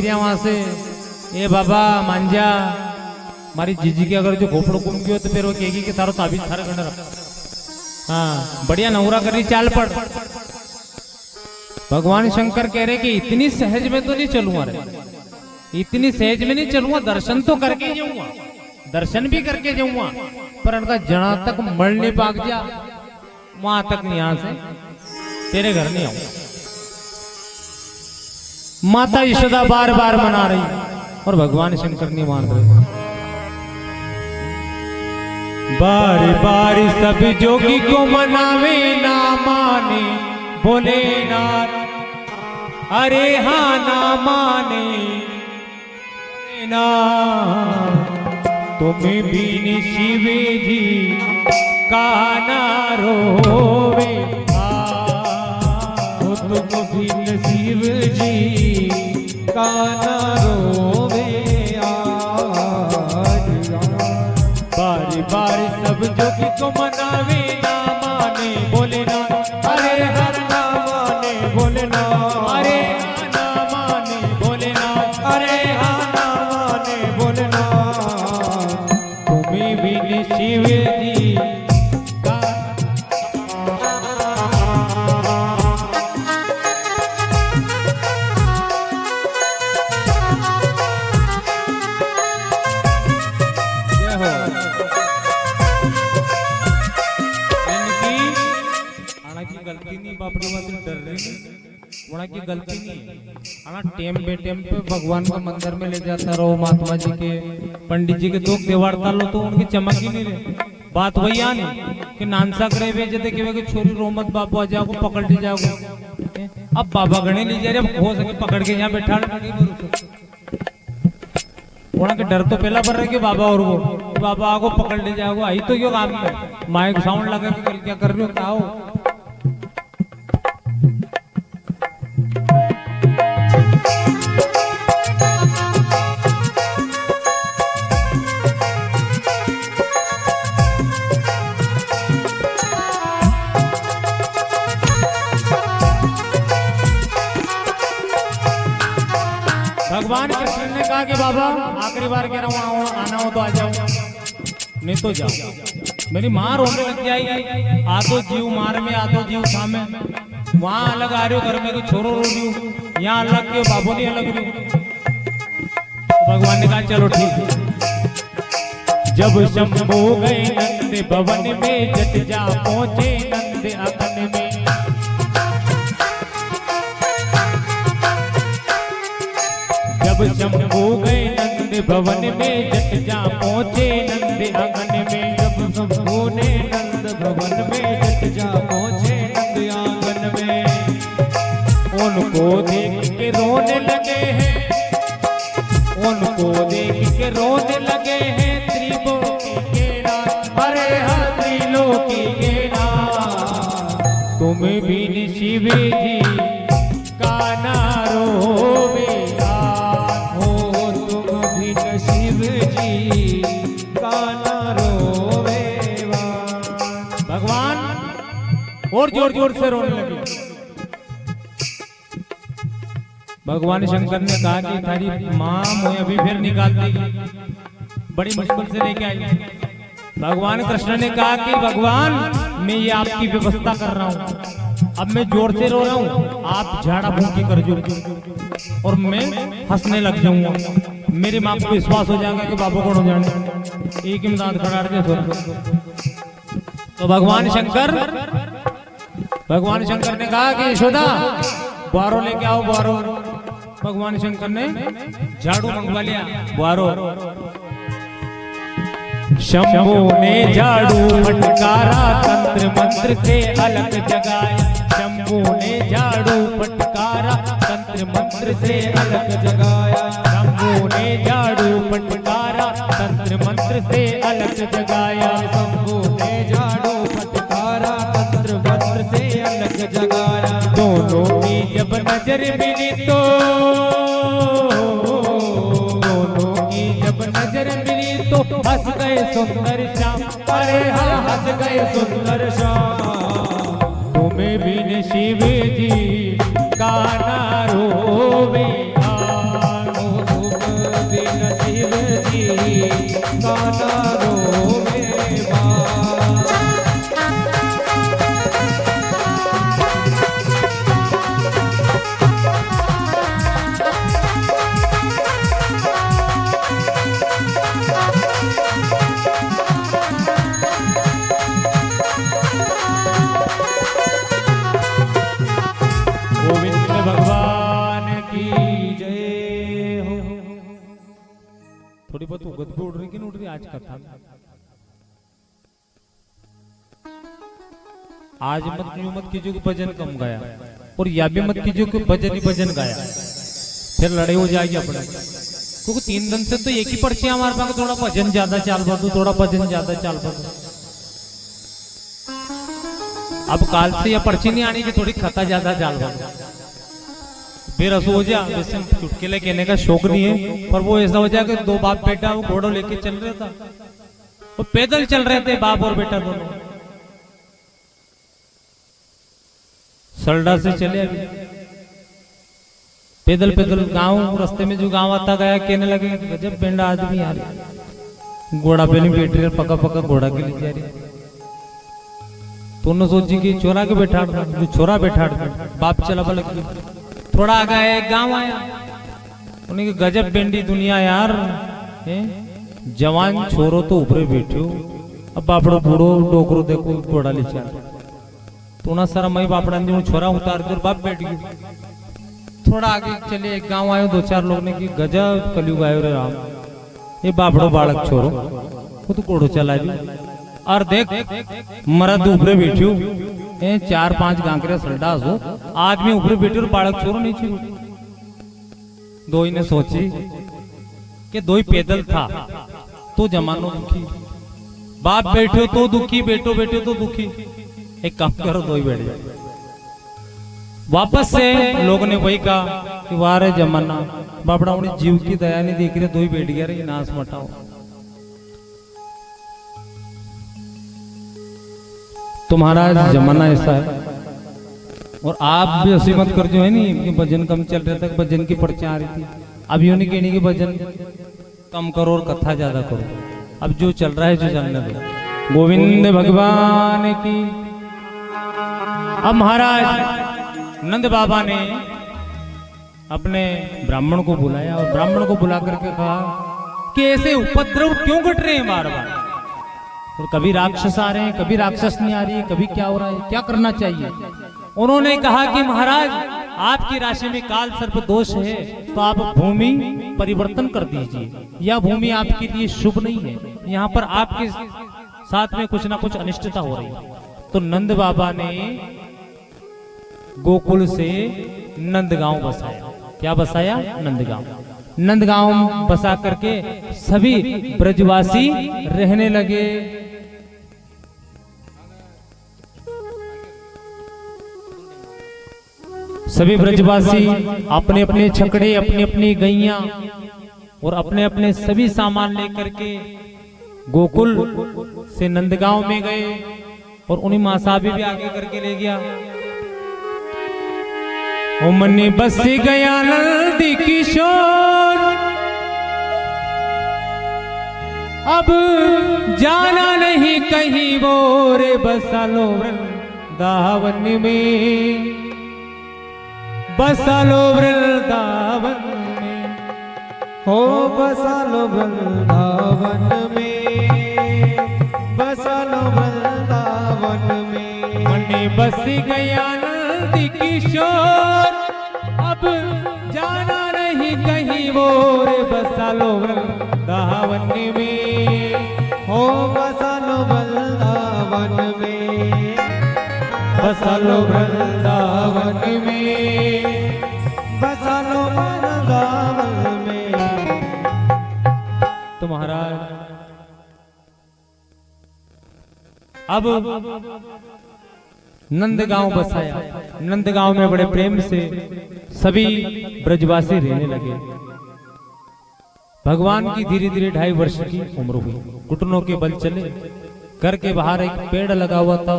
वहां से ए बाबा मांझा मारी जीजी की अगर जो घोपड़ो कुम गयो तो फिर वो कहेगी कि तारो ताबीज थारे गण रख। हाँ बढ़िया नवरा करी चाल पड़। भगवान शंकर कह रहे कि इतनी सहज में तो नहीं चलूंगा रे, इतनी सहज में नहीं चलूंगा, दर्शन तो करके जाऊंगा, दर्शन भी करके जाऊंगा, पर उनका जहाँ तक मर नहीं पाक जा वहां तक नहीं, यहां से तेरे घर नहीं आऊंगा। माता यशोदा बार बार मना रही और भगवान शंकर नहीं मान रहे। बार बार सब जोगी को मनावे ना माने भोलेनाथ, अरे हाँ ना माने ना, तुम्हें भी शिव जी का ना रोवे, तुम भी शिव जी का ना रोवे आज। बारी बारी सब जोगी को मनावे ना माने भोलेनाथ, अरे हर ना माने भोलेनाथ, अरे ना माने भोलेनाथ, अरे हाँ ना माने भोलेनाथ, तुम्हें भी शिव जी का। गलती नहीं बाप रे बाप डर रहे, वहाँ की गलती नहीं है। हाँ टेम पे भगवान का मंदिर में ले जाता रहो, महात्मा जी के पंडित जी के दुख देवारता लो तो उनकी चमक ही नहीं रहे। बात वही आ नहीं कि नानसा करे वे जते कि छोरी रोमत बाबू आ जाओ पकड़ ले जाओ, अब बाबा गणे ले जा रहे, हो सके पकड़ के यहाँ बैठा वहाँ के डर तो पहला पर रहे कि बाबा और वो बाबा आगो पकड़ ले जाओ, आई तो यो काम में माइक साउंड लगा के क्या कर रहे हो क्या। भगवान कृष्ण ने कहा कि बाबा आखिरी बार कह रहा हूँ आना हो तो आ जाओ, नहीं तो जाओ। मेरी माँ रोने लग जाएगी, आधो जीव मार में आधो जीव सामे, वहां अलग आ रहे हो घर में कि छोरो रो रही हूँ, यहाँ अलग के बाबू नहीं अलग रही। तो भगवान ने कहा चलो ठीक है। जब शंभू गए नंद भवन में, जट जा पहुंचे नंद अगन में, जब शंभू गए नंद भवन में, जट जा पहुंचे नंद आंगन में, जब शंभू ने नंद भवन में, जट जा पहुंचे नंद आंगन में, उनको देख के रोने लगे हैं, उनको देख के रोने लगे हैं त्रिलोकी के नाथ, अरे हाँ त्रिलोकी के नाथ, तुम भी शिव जी का ना रोवे, शिव जी का ना रोवेवा। भगवान और जोर जोर से रोने लगे। भगवान शंकर ने कहा कि थारी माँ मुझे अभी फिर निकाल देगी, बड़ी मुश्किल से लेके आई। भगवान कृष्ण ने कहा कि भगवान मैं ये आपकी व्यवस्था कर रहा हूँ, अब मैं जोर से रो रहा हूँ, आप झाड़ा फूंकी कर जो और मैं हंसने लग जाऊंगा, मेरी माँ को विश्वास हो जाएगा कि बाबू कौन हो जाने एक इमदाद खड़ा रहे। तो भगवान शंकर ने कहा कि यशोदा बारो लेके आओ, बारो। भगवान शंकर ने झाड़ू मंगवा लिया, बारो। शंभू ने झाड़ू फटकारा, तंत्र मंत्र से अलग जगाया, शंभू ने झाड़ू फटकारा, तंत्र मंत्र से अलग जगाया, शंभू ने झाड़ू फटकारा, तंत्र मंत्र से अलग जगाया, शंभू ने झाड़ू फटकारा, तंत्र मंत्र से अलग जगाया। दोनों की जब नजर मिली तो, दोनों की जब नजर मिली तो हंस गए सुंदर श्याम, अरे हाँ हंस गए सुंदर श्याम, तुम्हें भी शिव जी का ना रोवे आज। कान्हा रोवे माँ। गोविंद भगवान की जय हो। थोड़ी बहुत उगत भी उड़ रही कि नहीं उड़ रही आज कथा में? आज मत यूं मत कीजिए कि भजन कम गाया, और या भी मत कीजिए कि भजन ही भजन गाया, फिर लड़ाई हो जाएगी अपने। क्योंकि 3 दिन से तो एक ही पर्ची हमारे पास, थोड़ा भजन ज्यादा चाल दो, थोड़ा भजन ज्यादा चाल दो। अब काल से यह पर्ची नहीं आनी कि थोड़ी खता ज्यादा चाल दो, फिर ऐसा हो जाए। वैसे चुटकुले कहने का शौक नहीं है, पर वो ऐसा हो जाए कि 2 बाप बेटा वो घोड़ों लेके चल रहा था, वो पैदल चल रहे थे बाप और बेटा दोनों, सल्डा से चले अभी पैदल पैदल गांव। रास्ते में जो गांव आता गया कहने लगे गजब बेंडा आदमी आ रही, घोड़ा पे नहीं बैठ रही, पका पका घोड़ा के लिए जा रही। तो उन्होंने सोची कि छोरा के बैठा जो छोरा बैठा बाप चला बल। थोड़ा आगे आया एक गांव आया, उन्हें गजब बेंडी दुनिया यार, जवान छोरो तो ऊपरे बैठो, अब बापड़ो बूढ़ो डोकरो देखो घोड़ा ले चल। तो ना सारा मई बापड़ा ने छोरा उतार कर बाप बैठ गया। थोड़ा आगे चले एक गांव आयो, 2-4 लोग ने कि गजब कलयुग आयो रे राम, ये बापड़ो बालक छोरो वो तो घोड़ो चला भी, और देख मरद ऊपरे बैठ्यो, 4-5 गांकरे सल्डा हो, आदमी ऊपरे बैठे और बालक छोरो नीचे। दो ही ने सोची कि 2 ही पैदल था तो जमानो दुखी, बाप बैठो तो दुखी, बेटो बैठो तो दुखी, एक काम करो 2 ही बैठ जाओ। वापस से लोग ने वही कहा कि वाह रे जमाना, बापड़ा उन्हें जीव की दया नहीं देख रहे, 2 ही बैठ गया रे, नाश मटाओ। तुम्हारा जमाना ऐसा है, और आप भी ऐसी मत कर जो है नहीं कि भजन कम चल रहा था, भजन की पर्ची आ रही थी। अब यूं नहीं कहनी कि भजन कम करो और कथा ज्यादा करो, अब जो चल रहा है जो चलने दो। गोविंद भगवान की। अब महाराज नंद बाबा ने अपने ब्राह्मण को बुलाया, और ब्राह्मण को बुला करके कहा कि ऐसे उपद्रव क्यों घट रहे हैं बार बार, और कभी राक्षस आ रहे हैं, कभी राक्षस नहीं आ रही है, कभी क्या हो रहा है, क्या करना चाहिए? उन्होंने कहा कि महाराज आपकी राशि में काल सर्प दोष है, तो आप भूमि परिवर्तन कर दीजिए, यह भूमि आपके लिए शुभ नहीं है, यहाँ पर आपके साथ में कुछ ना कुछ अनिष्टता हो रही है। तो नंद बाबा ने गोकुल से नंदगांव बसाया। क्या बसाया? नंदगांव। नंदगांव बसा करके सभी ब्रजवासी रहने लगे। सभी ब्रजवासी अपने अपने छकड़े, अपनी अपनी गैया और अपने अपने सभी सामान लेकर के गोकुल से नंदगांव में गए, और उन्हीं मासाबी भी आगे करके ले गया। मनी बस गया नंदी किशोर, अब जाना नहीं कहीं वो रे, बसा लो वृंदावन में, बसा लो वृंदावन में, हो बसा लो वृंदावन में, बसा लो वृंदावन में। मनी बस गया नंदी किशोर, अब जाना नहीं कहीं वो रे, बसा लो वृंदावन में, हो बसा लो वृंदावन में, बसा लो वृंदावन में, बसा लो वृंदावन में। तो महाराज अब नंदगांव बसाया। नंदगांव में बड़े प्रेम से सभी ब्रजवासी रहने लगे। भगवान की धीरे धीरे 2.5 वर्ष की उम्र हुई। घुटनों के बल चले। घर के बाहर एक पेड़ लगा हुआ था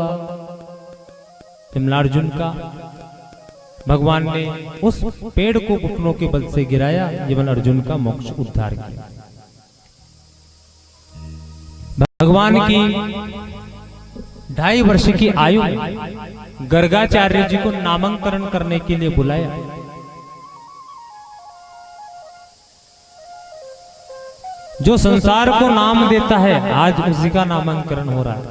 विमलार्जुन का। भगवान ने उस पेड़ को घुटनों के बल से गिराया। विमलार्जुन का मोक्ष उद्धार किया। भगवान की 2.5 वर्ष की आयु में गर्गाचार्य जी को नामांकन करने के लिए बुलाया। जो संसार को नाम देता है आज उसी का नामांकन हो रहा है।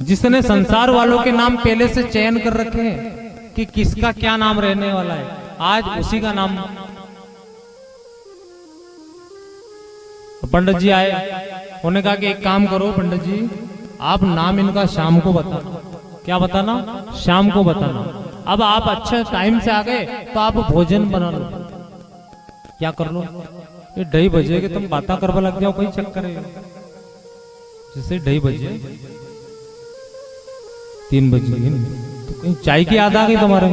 जिसने संसार वालों के नाम पहले से चयन कर रखे हैं कि किसका क्या नाम रहने वाला है, आज उसी का नाम। पंडित जी आए, उन्होंने कहा कि एक काम करो पंडित जी, आप नाम इनका शाम को बताना। क्या बताना? शाम को बताना। अब आप अच्छा टाइम से आ गए तो आप भोजन बना लो। क्या कर लो? ये 2:30 बजे के तुम बातें करवा लग जाओ, कोई चक्कर है? जैसे 2:30 बजे 3 बजे तो कहीं चाय की याद आ गई तुम्हारे?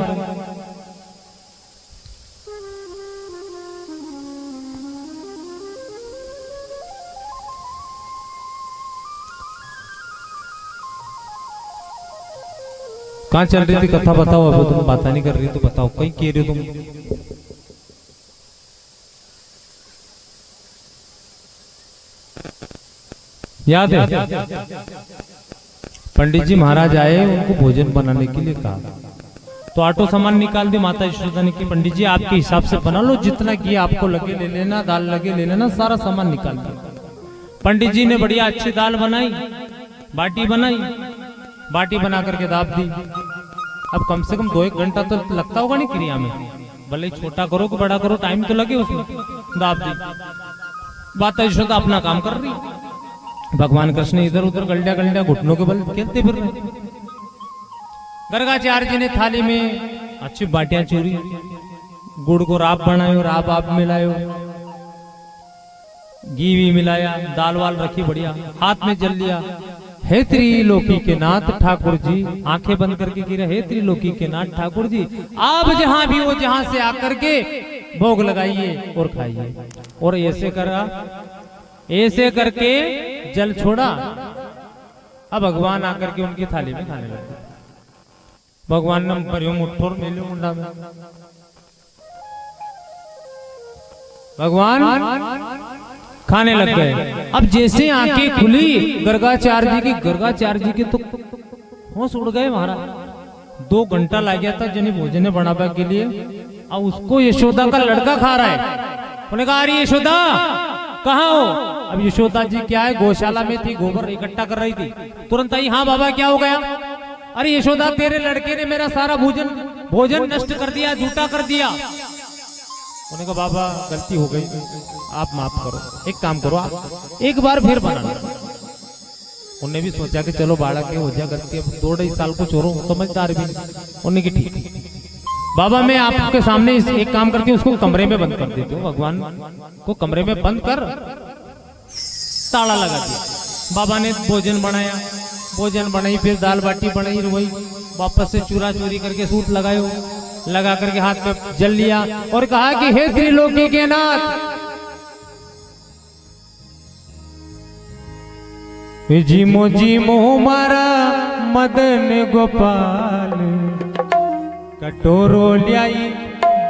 कहाँ चल रही थी कथा? बताओ। अब तुम बात नहीं कर रही तो बताओ, कहीं कह रहे हो तुम? याद है? पंडित जी महाराज आए, उनको भोजन बनाने के लिए कहा तो आटो सामान निकाल दी। माता यशोदा ने कि पंडित जी आपके हिसाब से बना लो, जितना घी आपको लगे ले लेना, दाल लगे ले लेना, सारा सामान निकाल दिया। पंडित जी ने बढ़िया अच्छी दाल बनाई, बाटी बनाई, बाटी बना करके दाब दी। अब कम से कम 2-1 घंटा तो लगता होगा नहीं क्रिया में, भले छोटा करो कि बड़ा करो, टाइम तो लगे उसमें। दाब दी, माता यशोदा अपना काम कर रही, भगवान कृष्ण इधर उधर गलड्या गलड्या घुटनों के बल खेलते फिर रहे। गर्गाचार्य जी ने थाली में अच्छी बाटियां चूरी, गुड़ को राब बनायो, राब आप मिलायो, घी भी मिलाया, दाल वाल रखी बढ़िया, हाथ में जल लिया। हे त्रिलोकी के नाथ ठाकुर जी, आंखें बंद करके गिरा, हे त्रिलोकी के नाथ ठाकुर जी, आप जहां भी हो, जहां से आकर के भोग लगाइए और खाइए। और ऐसे करा, ऐसे करके जल छोड़ा। अब भगवान आकर के उनकी थाली में खाने लगे। भगवान ने परियो मुठ्ठोर मेले मुंडा में, भगवान खाने लग गए। अब जैसे आंखें खुली गर्गाचार्य जी की, गर्गाचार्य जी के तो होश उड़ गए महाराज। 2 घंटा लग गया था जनी भोजन बनाने के लिए। अब उसको यशोदा का लड़का खा रहा है। उन्होंने कहा अरे यशोदा कहाँ हो? अब यशोदा जी क्या है, गौशाला में थी, गोबर इकट्ठा कर रही थी। तुरंत आई, हाँ बाबा क्या हो गया? अरे यशोदा तेरे लड़के ने मेरा सारा भोजन नष्ट कर दिया, झूठा कर दिया। उन्होंने कहा बाबा गलती हो गई, आप माफ करो, एक काम करो आप एक बार फिर बनाना। उन्होंने भी सोचा कि चलो बालक के हो जाए गलती, अब 2-2.5 साल को छोड़ो, समझदार भी। उन्होंने की ठीक बाबा मैं आपके सामने एक काम करती हूँ, उसको कमरे में बंद कर देती हूँ। भगवान को कमरे में बंद कर ताला लगा दिया। बाबा ने भोजन बनाया, भोजन बनाई, फिर दाल बाटी बनाई, वही वापस से चूरा चूरी करके सूट लगायो, लगा करके हाथ में जल लिया और कहा कि हे त्रिलोकी के नाथ, जीमो जीमो मारा मदन गोपाल, कटोरो ल्याई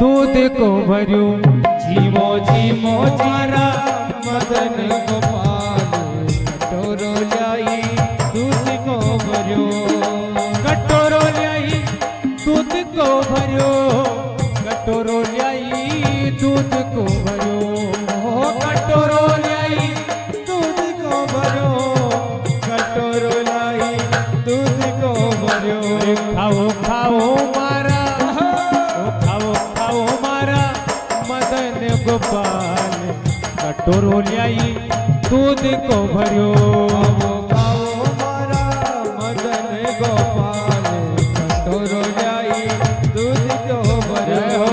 दूध को भर्यो। जीमो जीमो मारा मदन गोपाल, कटोरो ल्याई दूध को भर्यो, कटोरो ल्याई दूध को भर्यो, कटोरो ल्याई दूध को भर्यो, कटोरो ल्याई दूध को भर्यो, कटोरो ल्याई दूध को भर्यो। खाओ खाओ मारा, खाओ खाओ मारा मदन गोपाल, कटोरो ल्याई दूध को भर्यो। खाओ मारा मदन गोपाल, कटोरो ल्याई दूध को भर्यो।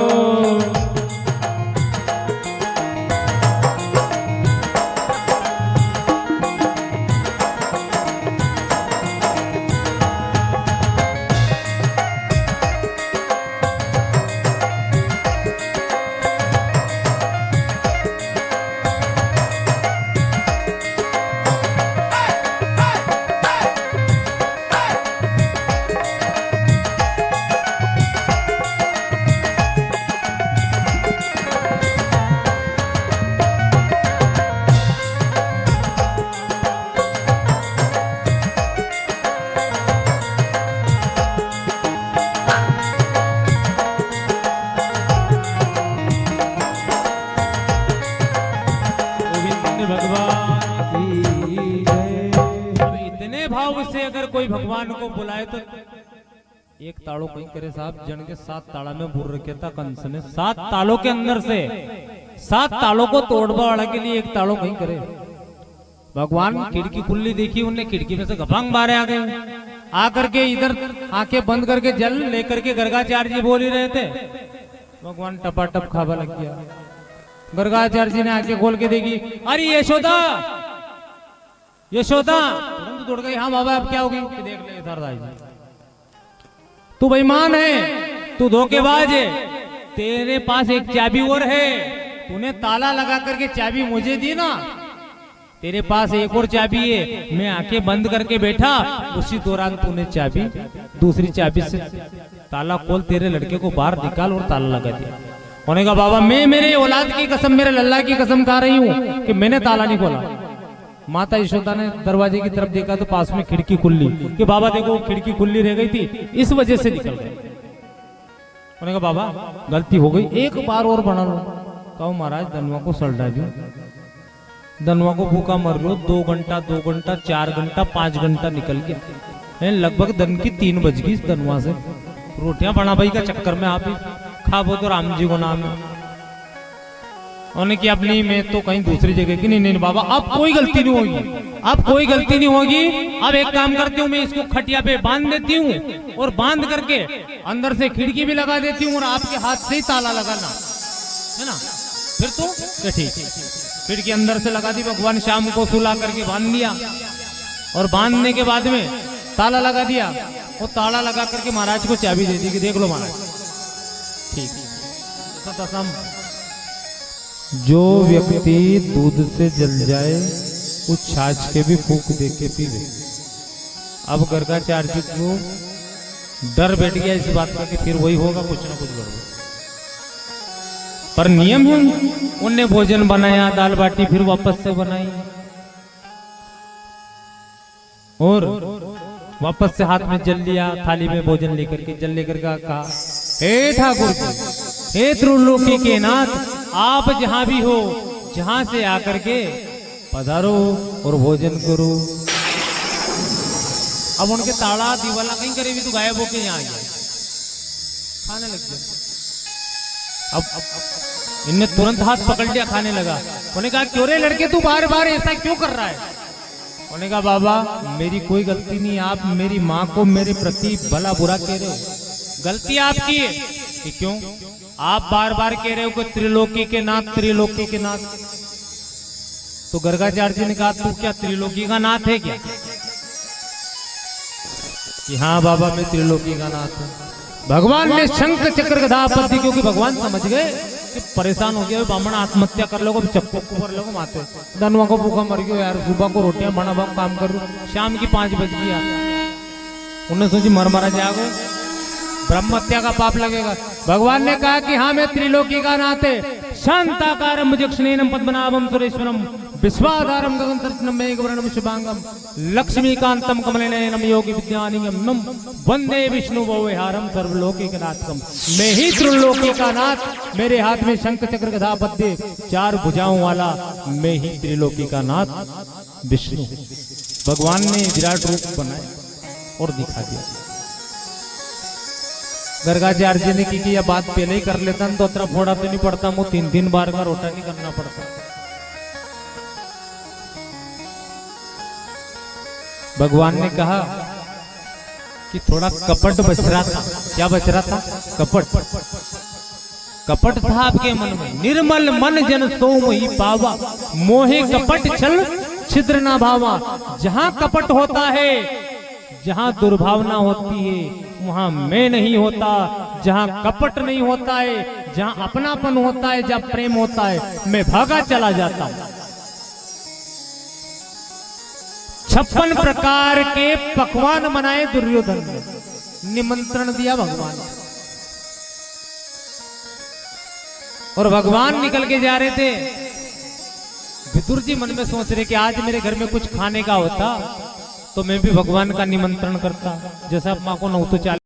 भगवान की जय। अब इतने भाव से अगर कोई भगवान को बुलाए तो एक ताड़ो कहीं करे साहब, जन के 7 ताड़ा में बुर रखे था कंस ने, 7 तालों के अंदर से 7 तालों को तोड़वा वाला के लिए एक ताड़ो कहीं करे। भगवान खिड़की खुली देखी, उनने खिड़की में से गफंग बारे आ गए, आकर के इधर आंखें बंद करके जल लेकर के गर्गाचार्य जी बोल ही रहे थे। भगवान टपाटप खावा लग गया। गर्गाचार्य जी ने आंखें खोल के देखी, अरे यशोदा यशोदा, तुरंत दौड़ गई, हाँ बाबा अब क्या होगी? देख ले सरदार जी, तू बेईमान है, तू धोखेबाज है, तेरे पास एक चाबी और है, तूने ताला लगा करके चाबी मुझे दी ना, तेरे पास एक और चाबी है, मैं आंखें बंद करके बैठा, उसी दौरान तूने चाबी दूसरी चाबी से ताला खोल तेरे लड़के को बाहर निकाल और ताला लगा दिया। होने का बाबा मैं मेरे औलाद की कसम, मेरे लल्ला की कसम खा रही हूँ कि मैंने ताला नहीं खोला। माता यशोदा ने दरवाजे की तरफ देखा तो पास में खिड़की खुली, कि बाबा देखो खिड़की खुली रह गई थी, इस वजह से निकल गए। होने का बाबा गलती हो गई, एक बार और बना लो। कहो महाराज धनवा को सल्टा दी, धनवा को भूखा मर लो, 2 घंटा 2 घंटा 4 घंटा 5 घंटा निकल गया, लगभग दिन की 3 बज गई धनवा से। रोटियां बना भाई का चक्कर में आप ही खा वो तो राम जी को नाम है, उन्होंने की अपनी मैं तो कहीं दूसरी जगह की। नहीं नहीं बाबा अब कोई गलती नहीं होगी, अब कोई गलती नहीं होगी। अब एक काम करती हूँ, मैं इसको खटिया पे बांध देती हूँ और बांध करके अंदर से खिड़की भी लगा देती हूँ और आपके हाथ से ही ताला लगाना है ना, फिर तो ठीक। खिड़की अंदर से लगा दी, भगवान शाम को सुला करके बांध दिया और बांधने के बाद में ताला लगा दिया, वो ताला लगा करके महाराज को चाबी दे दी कि देख लो महाराज ठीक। जो व्यक्ति दूध से जल जाए उस छाछ के भी फूंक दे के पीवे। अब गर्गाचार्य को डर बैठ गया इस बात का कि फिर वही होगा, कुछ ना कुछ गड़बड़। पर नियम है, उनने भोजन बनाया, दाल बाटी फिर वापस से बनाई और वापस से हाथ में जल लिया, थाली में भोजन लेकर के जल लेकर कहा, हे ठाकुर जी, हे त्रिलोकी के नाथ, आप जहां भी हो जहां से आकर के पधारो और भोजन करो। अब उनके ताला दीवाला कहीं करे भी तो गायब होके यहाँ आ गया, खाने लग गया। अब इनने तुरंत हाथ पकड़ लिया, खाने लगा। उन्होंने कहा क्यों रे लड़के तू बार बार ऐसा क्यों कर रहा है? उन्होंने कहा बाबा मेरी कोई गलती नहीं, आप मेरी माँ को मेरे प्रति भला बुरा कह रहे हो, गलती आपकी है। कि क्यों? आप बार बार कह रहे हो कि त्रिलोकी के नाथ, त्रिलोकी के नाथ। तो गर्गाचार्य जी ने कहा तू क्या त्रिलोकी का नाथ है क्या? कि हाँ बाबा मैं त्रिलोकी का नाथ हूँ। भगवान ने शंख चक्र गदा पद्धति, क्योंकि भगवान समझ गए कि परेशान हो गया, ब्राह्मण आत्महत्या कर लोगे, चक्को ऊपर लोग माते, धनवा को भूखा मर गयो यार, सुबह को रोटियां बना काम कर, शाम की 5 बज गई यार। उन्होंने सोची मर मारा जाओगे, ब्रह्म हत्या का पाप लगेगा। भगवान ने कहा कि हाँ मैं त्रिलोकी का नाथ है, शांताकारम भुजगशयनम पद्मनाभम सुरेश्वरम विश्वाधारम गगनसदृशं मेघवर्णम शुभांगम लक्ष्मीकांतम कमलनयनम योगी विद्यानिगम वंदे विष्णु भवविहारम सर्वलोकैकनाथकम। मैं ही त्रिलोकी का नाथ, मेरे हाथ में शंख चक्र गदा पद्य 4 भुजाओं वाला, मैं ही त्रिलोकी का नाथ विष्णु। भगवान ने विराट रूप बनाया और दिखा दिया। गर्गाचार्य जी ने की यह बात पहले ही कर लेता तो अतरा फोड़ा तो नहीं पड़ता, मुझे 3-3 बार का रोटा नहीं करना पड़ता। भगवान ने कहा कि थोड़ा कपट बच रहा था। क्या बच रहा था? कपट। कपट था आपके मन में। निर्मल मन जन सोम ही पावा, मोहे कपट छल छिद्र ना भावा। जहां कपट होता है, जहां दुर्भावना होती है, वहां मैं नहीं होता। जहां कपट नहीं होता है, जहां अपनापन होता है, जहां प्रेम होता है, मैं भागा चला जाता हूं। 56 प्रकार के पकवान बनाए दुर्योधन ने, निमंत्रण दिया भगवान। और भगवान निकल के जा रहे थे, विदुर जी मन में सोच रहे कि आज मेरे घर में कुछ खाने का होता तो मैं भी भगवान का निमंत्रण करता। जैसा आप माँ को 9 तो 40